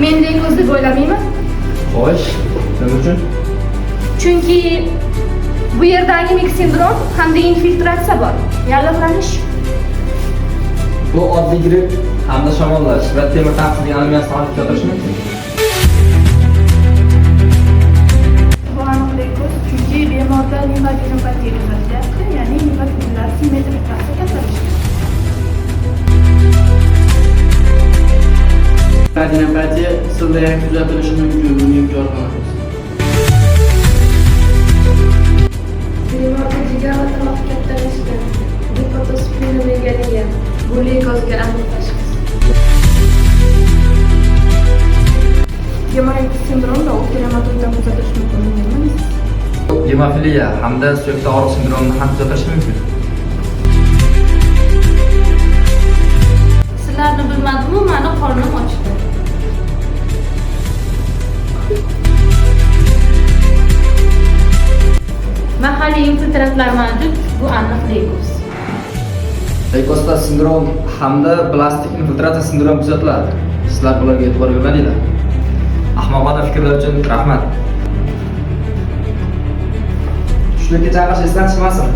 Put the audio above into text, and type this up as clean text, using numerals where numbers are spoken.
Men leykoz deb o'ylamayman. Xo'sh, nima uchun? Chunki bu yerda anemik sindrom hamda infiltratsiya bor. Yallig'lanish. Bu oddiy gripp hamda shamollash va temir taqsidagi anomiyasini olib keltirishi mumkin. Bu aniq leykoz, chunki bemorda limfadenopatiya kuzatilyapti, ya'ni limfadenlar simmetrik tarzda kasalashgan. Limfadenopatiya sizda ham kuzatilishi mumkin, buni inkor qilamiz. Bemorda jigar va tomoq kattalashgan, gepatosplenomegalия, bu leykozga aniq tashxis. Gemoragic sindromda o'tkir hematoiddan kuzatilishi mumkin emas. Gemofiliya hamda suyakda og'riq sindromini ham kuzatish mumkin. Sizlarni bilmadim-u, meni qornim ochdi. Mahalliy infiltratlar mavjud, bu aniq leykoz. Leykozda sindrom hamda plastik infiltratsiya sindromi kuzatiladi. Sizlar bularga e'tibor bermadinglar. Ahmoqona fikrlar uchun rahmat. Tushlikka chaqirish esdan chiqmasin.